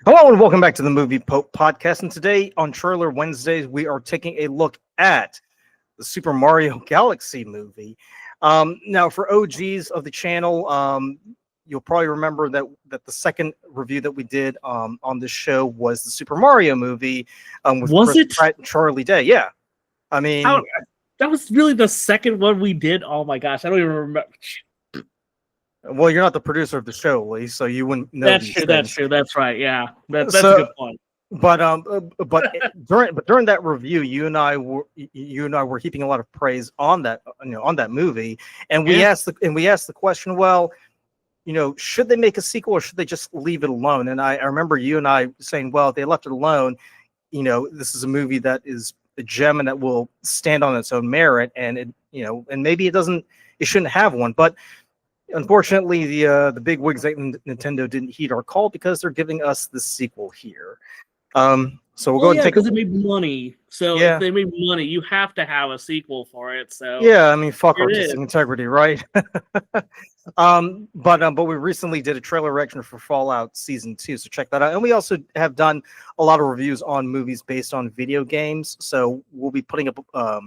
Hello and welcome back to the Movie Pope Podcast. And today on Trailer Wednesdays, we are taking a look at the Super Mario Galaxy movie. Now, for OGs of the channel, you'll probably remember that the second review that we did on this show was the Super Mario movie with Chris Pratt and Charlie Day. Yeah, I mean, that was really the second one we did. Oh my gosh, I don't even remember. Well, you're not the producer of the show, Lee, so you wouldn't know. That's true. That's true. That's right. Yeah, that's a good point. But during that review, you and I were heaping a lot of praise on that movie, and we asked the question, well, should they make a sequel or should they just leave it alone? And I remember you and I saying, well, if they left it alone, this is a movie that is a gem and that will stand on its own merit, and and maybe it shouldn't have one, but unfortunately, the big wigs at Nintendo didn't heed our call because they're giving us the sequel here. So we'll go and take because it made money. So if they made money, you have to have a sequel for it. So yeah, I mean, fuck artistic integrity, right? But we recently did a trailer reaction for Fallout Season 2, so check that out. And we also have done a lot of reviews on movies based on video games, so we'll be putting up a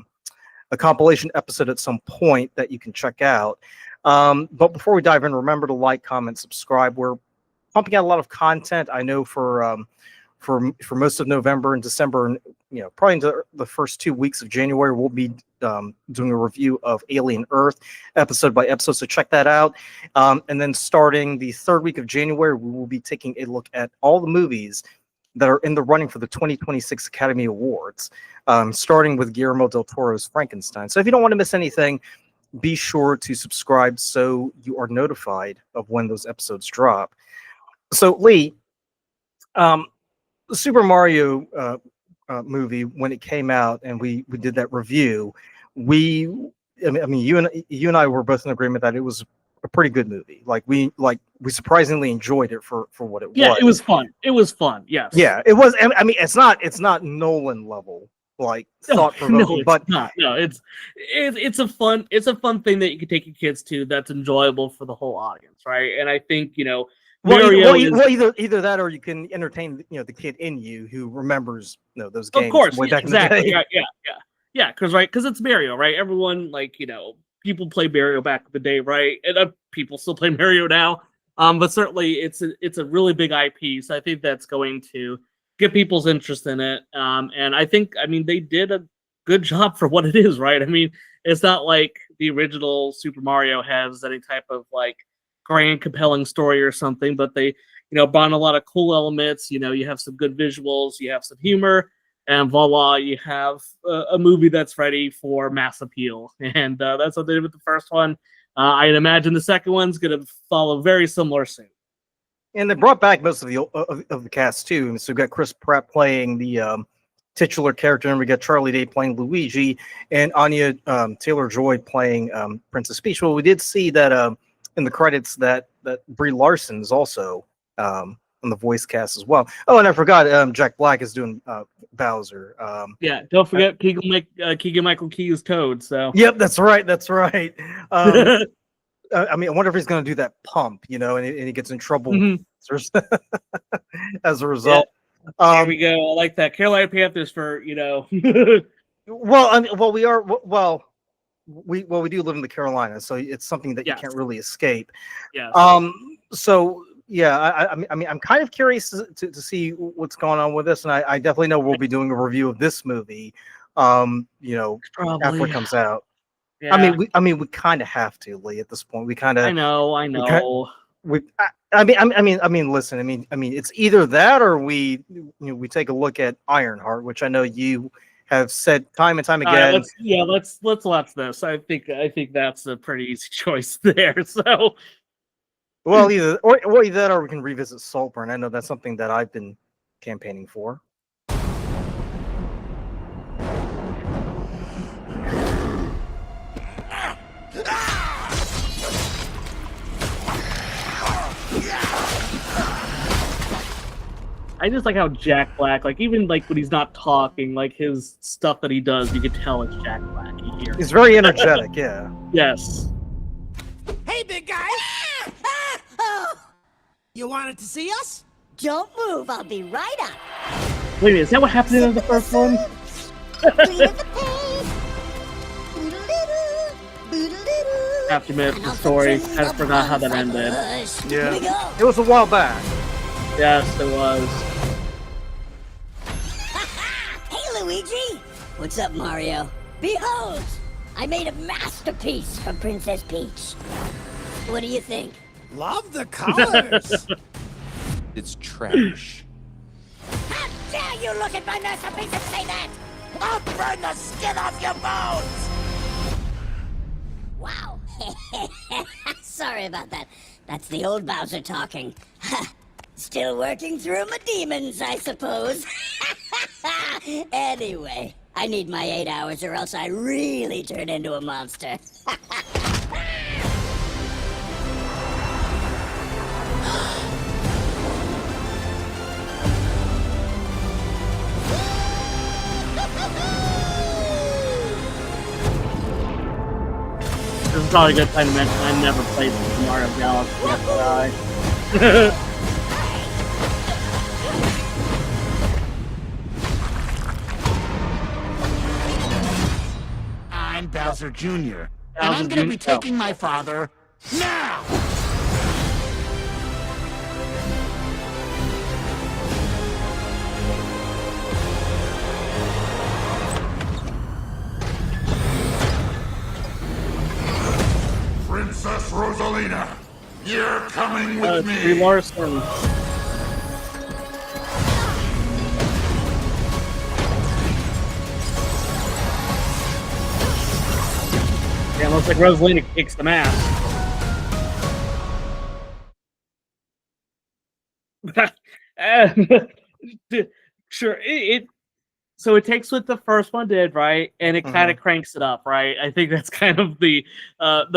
compilation episode at some point that you can check out. But before we dive in, remember to like, comment, subscribe. We're pumping out a lot of content. I know for most of November and December, and probably into the first 2 weeks of January, we'll be doing a review of Alien Earth episode by episode. So check that out. And then starting the third week of January, we will be taking a look at all the movies that are in the running for the 2026 Academy Awards, starting with Guillermo del Toro's Frankenstein. So if you don't want to miss anything, be sure to subscribe so you are notified of when those episodes drop. So, Lee, the Super Mario movie, when it came out and we did that review, you and I were both in agreement that it was a pretty good movie. We surprisingly enjoyed it for what it was. Yeah, it was fun. It was fun. Yes. Yeah, it was. I mean, it's not Nolan level. Thought provoking, but not. No, it's a fun thing that you can take your kids to. That's enjoyable for the whole audience, right? And I think either that or you can entertain the kid in you who remembers those games. Of course, way back exactly. in the day. Yeah, because it's Mario, right? Everyone people play Mario back in the day, right? And people still play Mario now. But certainly it's a really big IP, so I think that's going to get people's interest in it. And I think, they did a good job for what it is, right? I mean, it's not like the original Super Mario has any type of grand, compelling story or something, but they, brought in a lot of cool elements. You have some good visuals, you have some humor, and voila, you have a movie that's ready for mass appeal. And that's what they did with the first one. I'd imagine the second one's going to follow very similar soon. And they brought back most of the cast too. So we've got Chris Pratt playing the titular character, and we got Charlie Day playing Luigi, and Anya Taylor-Joy playing Princess Peach. Well, we did see that in the credits that Brie Larson is also on the voice cast as well. Oh, and I forgot Jack Black is doing Bowser. Yeah, don't forget Keegan-Michael Key's Toad. So yep, that's right. I wonder if he's going to do that pump, and he gets in trouble as a result. Yeah. There we go. I like that. Carolina Panthers for we do live in the Carolinas, so it's something that you can't really escape. Yeah. So yeah, I'm kind of curious to see what's going on with this, and I definitely know we'll be doing a review of this movie, after it comes out. Yeah. We kind of have to, Lee. At this point, we kind of. I know. Listen. It's either that or we take a look at Ironheart, which I know you have said time and time again. Let's watch this. I think that's a pretty easy choice there. So, well, either that or we can revisit Saltburn. I know that's something that I've been campaigning for. I just like how Jack Black, even when he's not talking, his stuff that he does, you can tell it's Jack Black. You hear he's very energetic, yeah. Yes. Hey, big guy! You wanted to see us? Don't move. I'll be right up. Wait, is that what happened in the first one? Have to admit, the story. Kind of forgot how that ended. Yeah, it was a while back. Yes, it was. Hey, Luigi! What's up, Mario? Behold! I made a masterpiece for Princess Peach. What do you think? Love the colors. It's trash. How dare you look at my masterpiece and say that? I'll burn the skin off your bones. Wow. Sorry about that. That's the old Bowser talking. Still working through my demons, I suppose. Anyway, I need my 8 hours or else I really turn into a monster. This is probably a good time to mention I never played Super Mario Galaxy. FYI. I'm Bowser Jr. and Bowser I'm gonna Jr. be taking my father now. Princess Rosalina, you're coming with Brie me. Larson. Yeah, it looks like Rosalina kicks the ass. Sure, so it takes what the first one did, right, and it kind of cranks it up, right? I think that's kind of the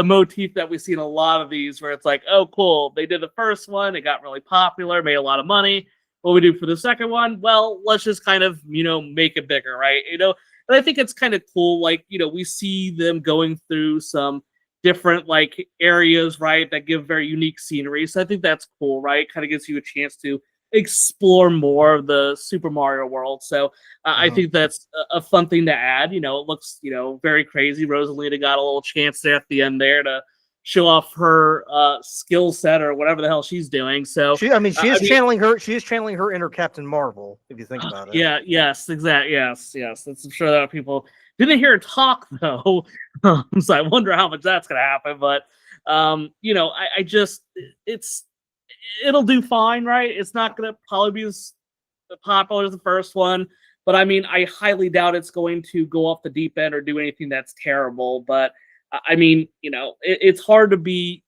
motif that we see in a lot of these, where it's like, oh, cool, they did the first one, it got really popular, made a lot of money. What we do for the second one? Well, let's just kind of, make it bigger, right? And I think it's kind of cool, like, we see them going through some different, like, areas, right, that give very unique scenery. So I think that's cool, right? Kind of gives you a chance to explore more of the Super Mario world. So I think that's a fun thing to add. It looks, very crazy. Rosalina got a little chance there at the end there to show off her skill set or whatever the hell she's doing. So She is channeling her. She is channeling her inner Captain Marvel. If you think about it. Yeah. Yes. Exactly. Yes. That's, I'm sure that people didn't hear her talk though. So I wonder how much that's gonna happen. But I just it'll do fine, right? It's not gonna probably be as popular as the first one, but I highly doubt it's going to go off the deep end or do anything that's terrible. But it's hard to be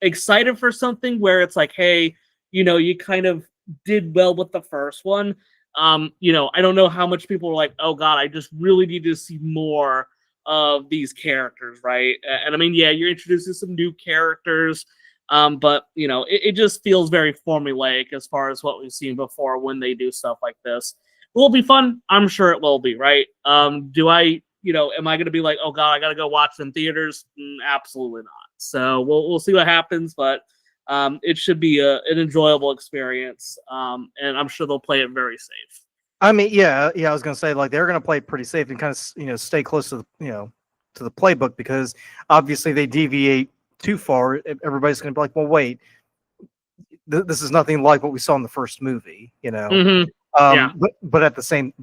excited for something where it's like, hey, you kind of did well with the first one. I don't know how much people were like, oh god, I just really need to see more of these characters, right? And yeah, you're introducing some new characters, but it just feels very formulaic as far as what we've seen before when they do stuff like this. Will it be fun? I'm sure it will be, right? Do I, am I going to be like, oh god, I got to go watch in theaters? Absolutely not. So we'll see what happens, but it should be an enjoyable experience, and I'm sure they'll play it very safe. Yeah. I was gonna say, like, they're gonna play it pretty safe and kind of stay close to to the playbook, because obviously they deviate too far. Everybody's gonna be like, well, wait, this is nothing like what we saw in the first movie, Yeah. But at the same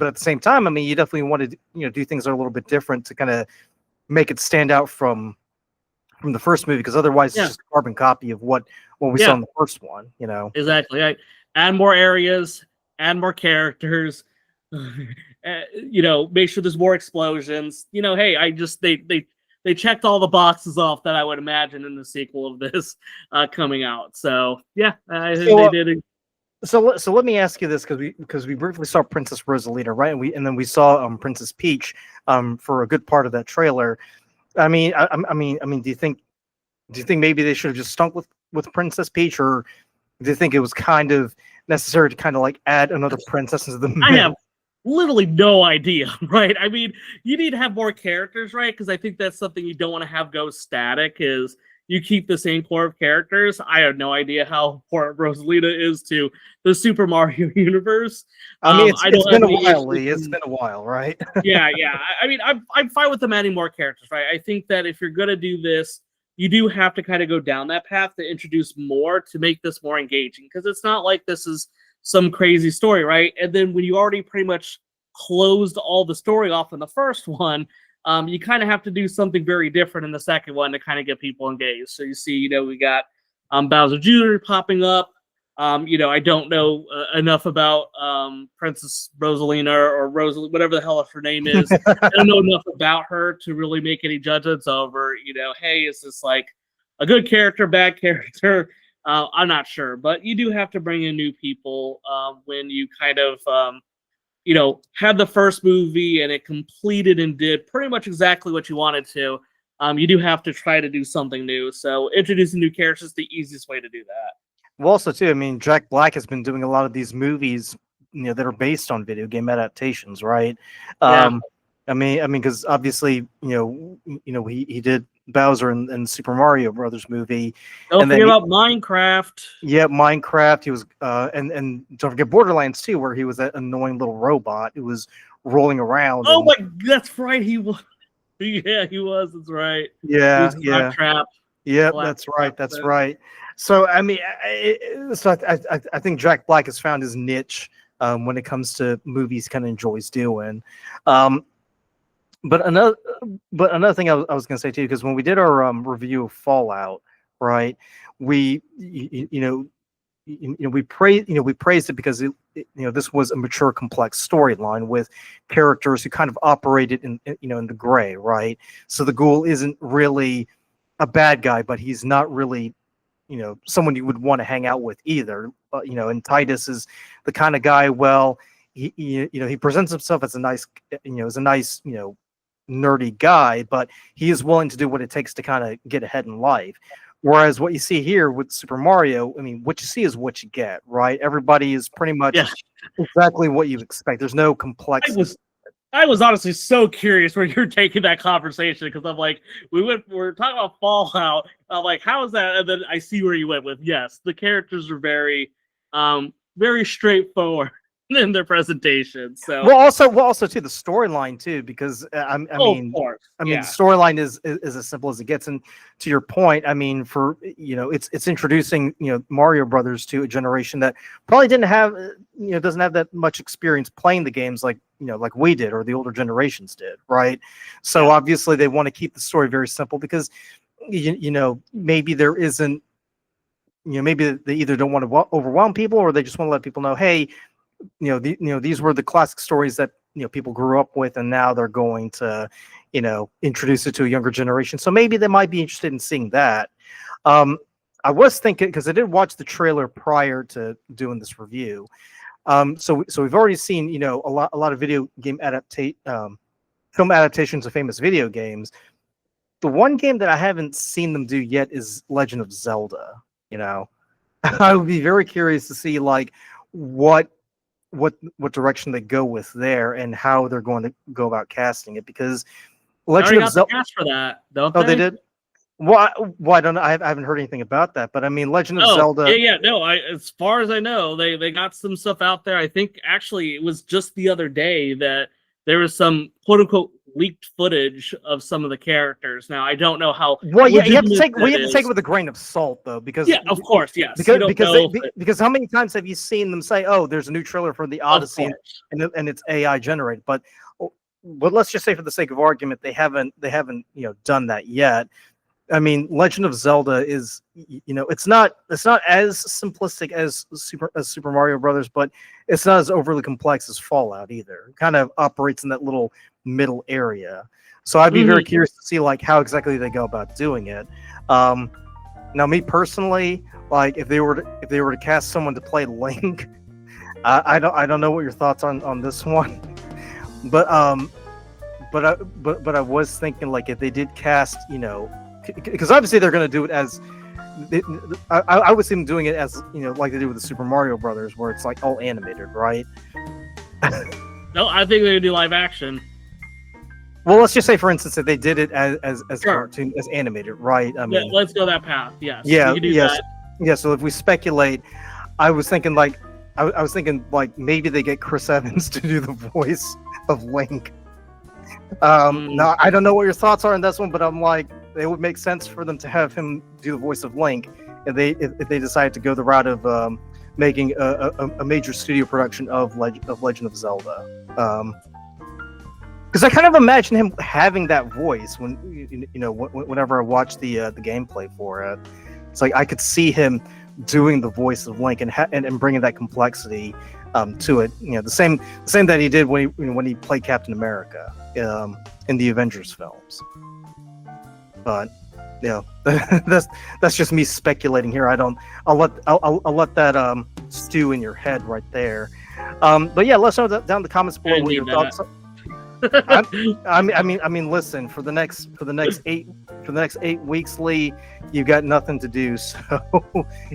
time, you definitely want to do things that are a little bit different to kind of make it stand out from the first movie, because otherwise it's just a carbon copy of what we saw in the first one. Exactly. Right. Add more areas, add more characters. Make sure there's more explosions. Hey, they checked all the boxes off that I would imagine in the sequel of this coming out. So yeah, I think they did. So let me ask you this, because we briefly saw Princess Rosalina, right? And then we saw Princess Peach for a good part of that trailer. Do you think maybe they should have just stunk with Princess Peach, or do you think it was kind of necessary to kind of like add another princess into the middle? I have literally no idea, right? You need to have more characters, right? Because I think that's something you don't want to have go static. Is you keep the same core of characters. I have no idea how important Rosalina is to the Super Mario universe. I mean, I don't it's been have a any while, issues Lee. It's in- been a while, right? yeah, yeah. I mean, I'm fine with them adding more characters, right? I think that if you're gonna do this, you do have to kind of go down that path to introduce more to make this more engaging, because it's not like this is some crazy story, right? And then when you already pretty much closed all the story off in the first one, you kind of have to do something very different in the second one to kind of get people engaged. So you see, we got Bowser Jr. popping up. I don't know enough about Princess Rosalina or Rosalie, whatever the hell her name is. I don't know enough about her to really make any judgments over, hey, is this like a good character, bad character? I'm not sure, but you do have to bring in new people when you kind of, had the first movie and it completed and did pretty much exactly what you wanted to. You do have to try to do something new. So introducing new characters is the easiest way to do that. Well, also too, I mean, Jack Black has been doing a lot of these movies, that are based on video game adaptations, right? Yeah. I mean, because obviously, he did Bowser in Super Mario Brothers movie. Don't And then forget about Minecraft. Yeah, Minecraft. He was, and don't forget Borderlands too, where he was that annoying little robot who was rolling around. Oh and- my, that's right. He was. Yeah, he was. That's right. Yeah, He was yeah. Trap. Yep, Black that's right. Trap, That's so- right. So I mean, I think Jack Black has found his niche when it comes to movies. Kind of enjoys doing. But another thing I was going to say too, because when we did our review of Fallout, right, we we praised it because this was a mature, complex storyline with characters who kind of operated in the gray, right. So the ghoul isn't really a bad guy, but he's not really someone you would want to hang out with either. And Titus is the kind of guy. Well, he presents himself as a nice nerdy guy, but he is willing to do what it takes to kind of get ahead in life. Whereas what you see here with Super Mario, I mean, what you see is what you get, right? Everybody is pretty much exactly what you expect. There's no complexity. I was honestly so curious where you're taking that conversation, because I'm like, we're talking about Fallout. I'm like, how is that? And then I see where you went with. Yes, the characters are very, very straightforward in their presentation. So Well, also too the storyline too, because I mean, of course. the storyline is as simple as it gets. And to your point, I mean, for it's introducing Mario Brothers to a generation that probably didn't have doesn't have that much experience playing the games like we did or the older generations did, right? So obviously they want to keep the story very simple because maybe there isn't maybe they either don't want to overwhelm people or they just want to let people know, hey, these were the classic stories that people grew up with, and now they're going to introduce it to a younger generation. So maybe they might be interested in seeing that. I was thinking, because I did watch the trailer prior to doing this review. So we've already seen a lot of video game film adaptations of famous video games. The one game that I haven't seen them do yet is Legend of Zelda. I would be very curious to see like what direction they go with there and how they're going to go about casting it, because Legend Legend of Zelda. cast for that, don't Oh, they? they did. Why I don't know. I haven't heard anything about that. But I mean, Legend of Zelda. Yeah. No, as far as I know, they got some stuff out there. I think actually it was just the other day that there was some quote unquote leaked footage of some of the characters. Now I don't know how. Well, yeah, you have to legitimate take that it is. with a grain of salt, though, because Of course, yes. Because how many times have you seen them say, "Oh, there's a new trailer for the Odyssey," and it's AI generated? But let's just say, for the sake of argument, they haven't done that yet. I mean, Legend of Zelda is it's not as simplistic as Super Mario Brothers, but it's not as overly complex as Fallout either. It kind of operates in that little middle area. So I'd be very curious to see like how exactly they go about doing it. Now, me personally, like if they were to cast someone to play Link, I don't know what your thoughts on this one, but I was thinking like if they did cast, because obviously they're going to do it as I would see them doing it as like they do with the Super Mario Brothers, where it's like all animated, right? No, I think they do live action. Well, let's just say, for instance, that they did it as Sure. cartoon, as animated, right? I Yeah, mean, let's go that path. Yes. yeah, we can do yes, that. yeah. So if we speculate, I was thinking like, I was thinking like maybe they get Chris Evans to do the voice of Link. Now I don't know what your thoughts are on this one, but I'm like, it would make sense for them to have him do the voice of Link if they decide to go the route of making a major studio production of Legend of Zelda. Because I kind of imagine him having that voice when whenever I watch the gameplay for it. It's like I could see him doing the voice of Link and bringing that complexity to it. The same that he did when he played Captain America in the Avengers films. But that's just me speculating here. I'll let that stew in your head right there. But yeah, let's know down in the comments below what your thoughts are. I mean, listen, for the next 8 weeks, Lee, you've got nothing to do, so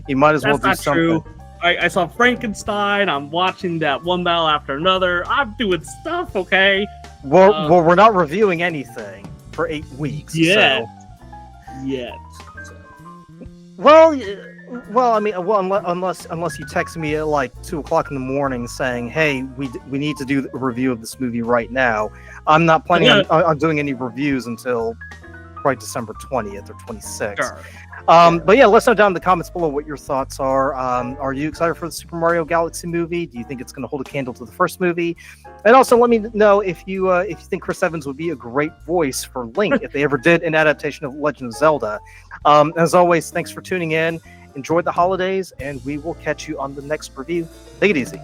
you might as well do That's not something. true. I saw Frankenstein. I'm watching that one battle after another. I'm doing stuff, okay? Well, we're not reviewing anything for 8 weeks. Yeah. So. Yet. Well, I mean, unless you text me at like 2:00 in the morning saying, "Hey, we need to do a review of this movie right now." I'm not planning on doing any reviews until probably December 20th or 26th. Sure. But yeah, let us know down in the comments below what your thoughts are. Are you excited for the Super Mario Galaxy movie? Do you think it's going to hold a candle to the first movie? And also, let me know if you think Chris Evans would be a great voice for Link if they ever did an adaptation of Legend of Zelda. As always, thanks for tuning in. Enjoy the holidays, and we will catch you on the next review. Take it easy.